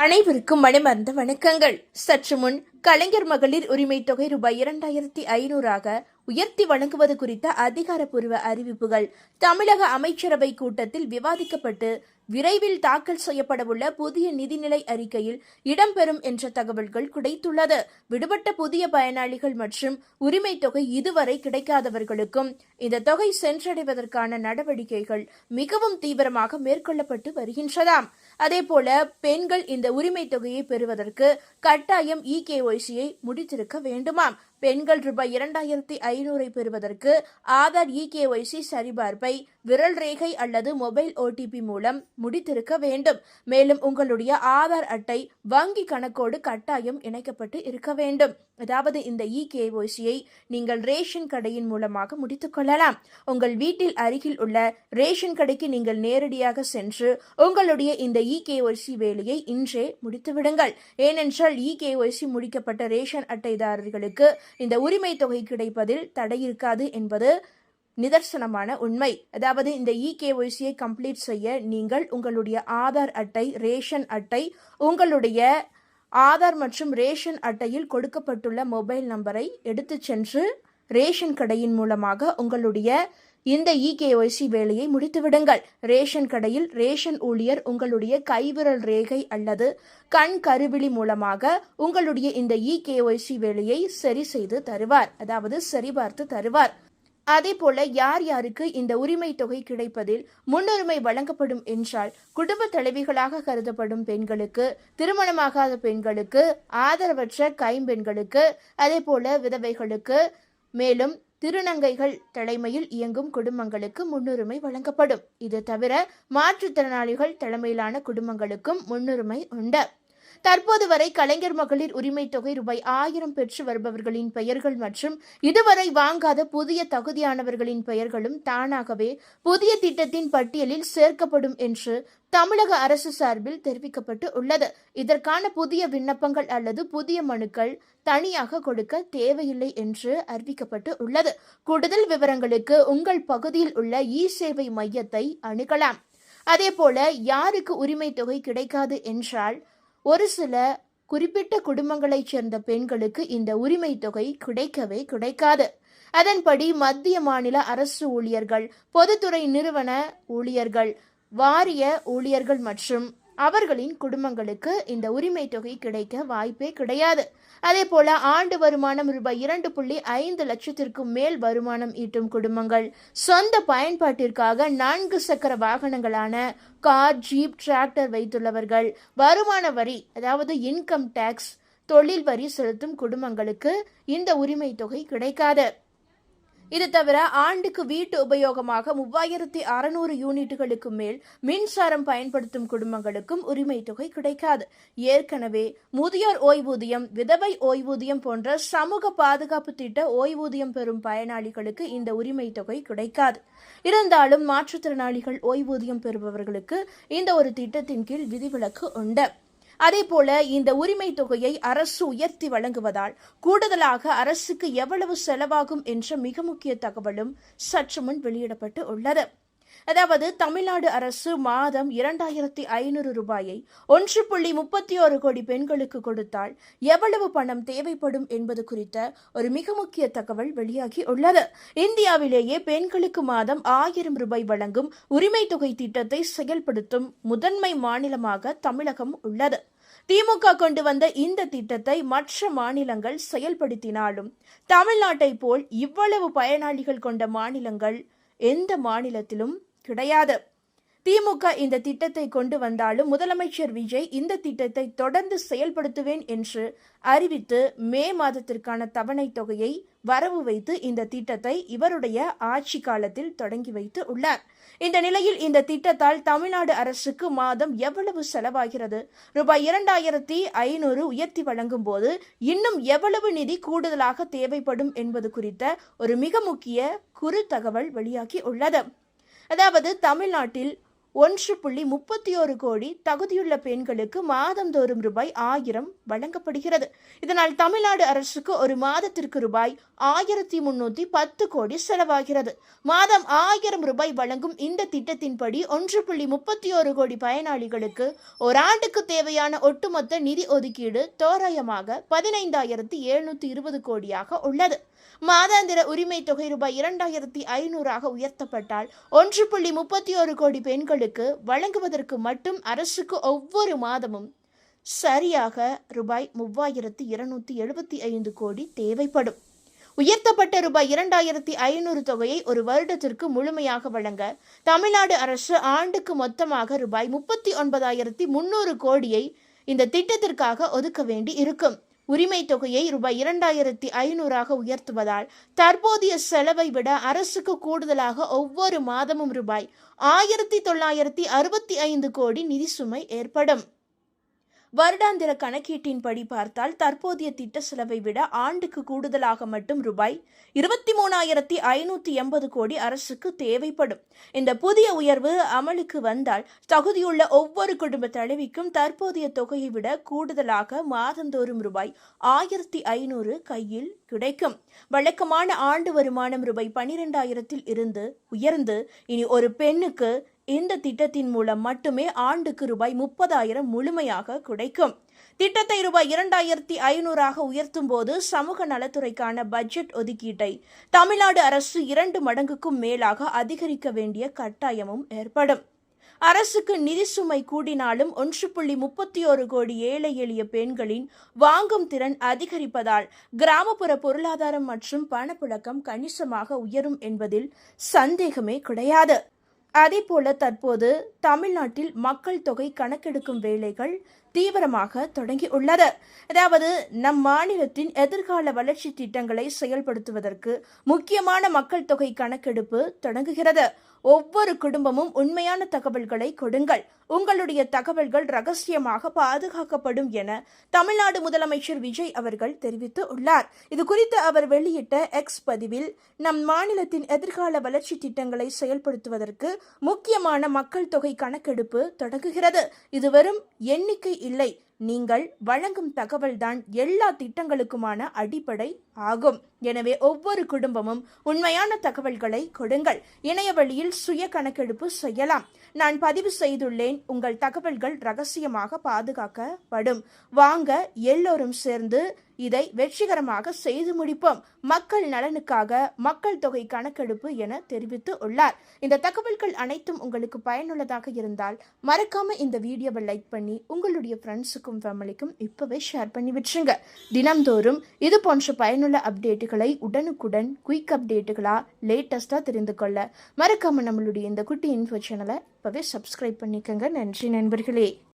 அனைவருக்கும் மனமார்ந்த வணக்கங்கள். சற்று முன் கலைஞர் மகளிர் உரிமை தொகை ரூபாய் 2500 உயர்த்தி வழங்குவது குறித்த அதிகாரப்பூர்வ அறிவிப்புகள் தமிழக அமைச்சரவை கூட்டத்தில் விவாதிக்கப்பட்டு விரைவில் தாக்கல் செய்யப்படவுள்ள புதிய நிதிநிலை அறிக்கையில் இடம்பெறும் என்ற தகவல்கள் கிடைத்துள்ளது. விடுபட்ட புதிய பயனாளிகள் மற்றும் உரிமை தொகை இதுவரை கிடைக்காதவர்களுக்கும் இந்த தொகை சென்றடைவதற்கான நடவடிக்கைகள் மிகவும் தீவிரமாக மேற்கொள்ளப்பட்டு வருகின்றதாம். அதேபோல பெண்கள் இந்த உரிமை தொகையை பெறுவதற்கு கட்டாயம் இகேஒய்சியை முடித்திருக்க வேண்டுமாம். பெண்கள் ரூபாய் 2500 பெறுவதற்கு ஆதார் இகேஒய்சி சரிபார்ப்பை விரல் ரேகை அல்லது மொபைல் ஓடிபி மூலம் முடித்திருக்க வேண்டும். மேலும் உங்களுடைய ஆதார் அட்டை வங்கி கணக்கோடு கட்டாயம் இணைக்கப்பட்டு இருக்க வேண்டும். அதாவது இந்த இகேஒய்சியை நீங்கள் ரேஷன் கடையின் மூலமாக முடித்துக் கொள்ளலாம். உங்கள் வீட்டில் அருகில் உள்ள ரேஷன் கடைக்கு நீங்கள் நேரடியாக சென்று உங்களுடைய இந்த இகேஒய்சி வேலையை இன்றே முடித்துவிடுங்கள். ஏனென்றால் இகேஒய்சி முடிக்கப்பட்ட ரேஷன் அட்டைதாரர்களுக்கு இந்த உரிமை தொகை கிடைப்பதில் தடை இருக்காது என்பது நிதர்சனமான உண்மை. அதாவது இந்த இகேஒய்சியை கம்ப்ளீட் செய்ய நீங்கள் உங்களுடைய ஆதார் அட்டை, ரேஷன் அட்டை, உங்களுடைய ஆதார் மற்றும் ரேஷன் அட்டையில் கொடுக்கப்பட்டுள்ள மொபைல் நம்பரை எடுத்து சென்று ரேஷன் கடையின் மூலமாக உங்களுடைய இந்த இகேஒய்சி வேலையை முடித்துவிடுங்கள். ரேஷன் கடையில் ரேஷன் ஊழியர் உங்களுடைய கைவிரல் ரேகை அல்லது கண் கருவிழி மூலமாக உங்களுடைய இந்த இகேஒய்சி வேலையை சரி செய்து தருவார், அதாவது சரிபார்த்து தருவார். அதே போல யார் யாருக்கு இந்த உரிமை தொகை கிடைப்பதில் முன்னுரிமை வழங்கப்படும் என்றால், குடும்ப தலைவிகளாக கருதப்படும் பெண்களுக்கு, திருமணமாகாத பெண்களுக்கு, ஆதரவற்ற கைம்பெண்களுக்கு, அதே போல விதவைகளுக்கு, மேலும் திருநங்கைகள் தலைமையில் இயங்கும் குடும்பங்களுக்கு முன்னுரிமை வழங்கப்படும். இது தவிர மாற்றுத்திறனாளிகள் தலைமையிலான குடும்பங்களுக்கும் முன்னுரிமை உண்டு. தற்போது வரை கலைஞர் மகளிர் உரிமை தொகை ரூபாய் 1000 பெற்று வருபவர்களின் பெயர்கள் மற்றும் இதுவரை வாங்காத புதிய தகுதியானவர்களின் பெயர்களும் தானாகவே புதிய திட்டத்தின் பட்டியலில் சேர்க்கப்படும் என்று தமிழக அரசு சார்பில் தெரிவிக்கப்பட்டு உள்ளது. இதற்கான புதிய விண்ணப்பங்கள் அல்லது புதிய மனுக்கள் தனியாக கொடுக்க தேவையில்லை என்று அறிவிக்கப்பட்டு உள்ளது. கூடுதல் விவரங்களுக்கு உங்கள் பகுதியில் உள்ள இ-சேவை மையத்தை அணுகலாம். அதே போல யாருக்கு உரிமை தொகை கிடைக்காது என்றால், ஒரு சில குறிப்பிட்ட குடும்பங்களைச் சேர்ந்த பெண்களுக்கு இந்த உரிமை தொகை கிடைக்கவே கிடைக்காது. அதன்படி மத்திய மாநில அரசு ஊழியர்கள், பொதுத்துறை நிறுவன ஊழியர்கள், வாரிய ஊழியர்கள் மற்றும் அவர்களின் குடும்பங்களுக்கு இந்த உரிமை தொகை கிடைக்க வாய்ப்பே கிடையாது. அதே போல ஆண்டு வருமானம் ரூபாய் 2.5 லட்சத்திற்கும் மேல் வருமானம் ஈட்டும் குடும்பங்கள், சொந்த பயன்பாட்டிற்காக 4 சக்கர வாகனங்களான கார், ஜீப், டிராக்டர் வைத்துள்ளவர்கள், வருமான வரி அதாவது இன்கம் டேக்ஸ், தொழில் வரி செலுத்தும் குடும்பங்களுக்கு இந்த உரிமை தொகை கிடைக்காது. இது தவிர ஆண்டுக்கு வீட்டு உபயோகமாக 3600 யூனிட்டுகளுக்கு மேல் மின்சாரம் பயன்படுத்தும் குடும்பங்களுக்கும் உரிமை தொகை கிடைக்காது. ஏற்கனவே முதியோர் ஓய்வூதியம், விதவை ஓய்வூதியம் போன்ற சமூக பாதுகாப்பு திட்ட ஓய்வூதியம் பெறும் பயனாளிகளுக்கு இந்த உரிமை தொகை கிடைக்காது. இருந்தாலும் மாற்றுத்திறனாளிகள் ஓய்வூதியம் பெறுபவர்களுக்கு இந்த ஒரு திட்டத்தின் கீழ் விதிவிலக்கு உண்டு. அதே போல இந்த உரிமை தொகையை அரசு உயர்த்தி வழங்குவதால் கூடுதலாக அரசுக்கு எவ்வளவு செலவாகும் என்ற மிக முக்கிய தகவலும் சற்று முன் வெளியிடப்பட்டு உள்ளது. அதாவது தமிழ்நாடு அரசு மாதம் 2500 ரூபாயை 1.31 கோடி பெண்களுக்கு கொடுத்தால் எவ்வளவு பணம் தேவைப்படும் என்பது குறித்த ஒரு மிக முக்கிய தகவல் வெளியாகி உள்ளது. இந்தியாவிலேயே பெண்களுக்கு மாதம் 1000 ரூபாய் வழங்கும் உரிமை தொகை திட்டத்தை செயல்படுத்தும் முதன்மை மாநிலமாக தமிழகம் உள்ளது. திமுக கொண்டு வந்த இந்த திட்டத்தை மற்ற மாநிலங்கள் செயல்படுத்தினாலும் தமிழ்நாட்டை போல் இவ்வளவு பயனாளிகள் கொண்ட மாநிலங்கள் எந்த மாநிலத்திலும் கிடையாது. திமுக இந்த திட்டத்தை கொண்டு வந்தாலும் முதலமைச்சர் விஜய் இந்த திட்டத்தை தொடர்ந்து செயல்படுத்துவேன் என்று அறிவித்து மே மாதத்திற்கான தவணை தொகையை வரவு வைத்து இந்த திட்டத்தை இவருடைய ஆட்சி காலத்தில் தொடங்கி வைத்து உள்ளார். இந்த நிலையில் இந்த திட்டத்தால் தமிழ்நாடு அரசுக்கு மாதம் எவ்வளவு செலவாகிறது, ரூபாய் 2500 உயர்த்தி வழங்கும் போது இன்னும் எவ்வளவு நிதி கூடுதலாக தேவைப்படும் என்பது குறித்த ஒரு மிக முக்கிய குறு தகவல் வெளியாகி உள்ளது. அதாவது தமிழ்நாட்டில் 1.31 கோடி தகுதியுள்ள பெண்களுக்கு மாதந்தோறும் ரூபாய் 1000 வழங்கப்படுகிறது. இதனால் தமிழ்நாடு அரசுக்கு ஒரு மாதத்திற்கு ரூபாய் 1310 கோடி செலவாகிறது. மாதம் 1000 ரூபாய் வழங்கும் இந்த திட்டத்தின்படி 1.31 கோடி பயனாளிகளுக்கு ஓராண்டுக்கு தேவையான ஒட்டுமொத்த நிதி ஒதுக்கீடு தோராயமாக 15,720 கோடியாக உள்ளது. மாதாந்திர உரிமை தொகை ரூபாய் 2,500 உயர்த்தப்பட்டால் 1.31 கோடி பெண்களுக்கு வழங்குவதற்கு மட்டும் அரசுக்கு ஒவ்வொரு மாதமும் சரியாக ரூபாய் 3,275 கோடி தேவைப்படும். உயர்த்தப்பட்ட ரூபாய் 2,500 தொகையை ஒரு வருடத்திற்கு முழுமையாக வழங்க தமிழ்நாடு அரசு ஆண்டுக்கு மொத்தமாக ரூபாய் 39,300 கோடியை இந்த திட்டத்திற்காக ஒதுக்க வேண்டி இருக்கும். உரிமை தொகையை ரூபாய் 2,500 உயர்த்துவதால் தற்போதைய செலவை விட அரசுக்கு கூடுதலாக ஒவ்வொரு மாதமும் ரூபாய் 1,965 கோடி நிதி சுமை ஏற்படும். வருடாந்திர கணக்கீட்டின்படி பார்த்தால் தற்போதைய திட்ட செலவை விட ஆண்டுக்கு கூடுதலாக மட்டும் ரூபாய் 23,580 கோடி அரசுக்கு தேவைப்படும். இந்த புதிய உயர்வு அமலுக்கு வந்தால் தகுதியுள்ள ஒவ்வொரு குடும்ப தலைவிக்கும் தற்போதைய தொகையை விட கூடுதலாக மாதந்தோறும் ரூபாய் 1,500 கையில் கிடைக்கும். வழக்கமான ஆண்டு வருமானம் ரூபாய் 12,000 இருந்து உயர்ந்து இனி ஒரு பெண்ணுக்கு இந்த திட்டத்தின் மூலம் மட்டுமே ஆண்டுக்கு ரூபாய் 30,000 முழுமையாக கிடைக்கும். திட்டத்தை ரூபாய் 2,500 உயர்த்தும் போது சமூக நலத்துறைக்கான பட்ஜெட் ஒதுக்கீட்டை தமிழ்நாடு அரசு 2 மடங்குக்கும் மேலாக அதிகரிக்க வேண்டிய கட்டாயமும் ஏற்படும். அரசுக்கு நிதி சுமை கூடினாலும் 1.31 கோடி ஏழை எளிய பெண்களின் வாங்கும் திறன் அதிகரிப்பதால் கிராமப்புற பொருளாதாரம் மற்றும் பணப்புழக்கம் கணிசமாக உயரும் என்பதில் சந்தேகமே கிடையாது. அதேபோல தற்போது தமிழ்நாட்டில் மக்கள் தொகை கணக்கெடுக்கும் வேலைகள் தீவிரமாக தொடங்கியுள்ளது. அதாவது நம் மாநிலத்தின் எதிர்கால வளர்ச்சி திட்டங்களை செயல்படுத்துவதற்கு முக்கியமான மக்கள் தொகை கணக்கெடுப்பு தொடங்குகிறது. ஒவ்வொரு குடும்பமும் உண்மையான தகவல்களை கொடுங்கள், உங்களுடைய தகவல்கள் ரகசியமாக பாதுகாக்கப்படும் என தமிழ்நாடு முதலமைச்சர் விஜய் அவர்கள் தெரிவித்து உள்ளார். இது குறித்து அவர் வெளியிட்ட எக்ஸ் பதிவில், நம் மாநிலத்தின் எதிர்கால வளர்ச்சி திட்டங்களை செயல்படுத்துவதற்கு முக்கியமான மக்கள் தொகை கணக்கெடுப்பு தொடங்குகிறது. இது வெறும் எண்ணிக்கை இல்லை, நீங்கள் வழங்கும் தகவல்தான் எல்லா திட்டங்களுக்குமான அடிப்படை ஆகும். எனவே ஒவ்வொரு குடும்பமும் உண்மையான தகவல்களை கொடுங்கள். இணைய வழியில் சுய கணக்கெடுப்பு செய்யலாம். நான் பதிவு செய்துள்ளேன், உங்கள் தகவல்கள் ரகசியமாக பாதுகாக்கப்படும். வாங்க எல்லோரும் சேர்ந்து இதை வெற்றிகரமாக செய்து முடிப்போம். மக்கள் நலனுக்காக மக்கள் தொகை கணக்கெடுப்பு என தெரிவித்து உள்ளார். இந்த தகவல்கள் அனைத்தும் உங்களுக்கு பயனுள்ளதாக இருந்தால் மறக்காம இந்த வீடியோவை லைக் பண்ணி உங்களுடைய ஃப்ரெண்ட்ஸுக்கும் ஃபேமிலிக்கும் இப்பவே ஷேர் பண்ணி விட்டுருங்க. தினம்தோறும் இது போன்ற பயனுள்ள அப்டேட்டுகளை உடனுக்குடன் குயிக் அப்டேட்டுகளா லேட்டஸ்டா தெரிந்து கொள்ள மறக்காம நம்மளுடைய இந்த குட்டி இன்ஃபோ சேனலை இப்பவே சப்ஸ்கிரைப் பண்ணிக்கங்க. நன்றி நண்பர்களே.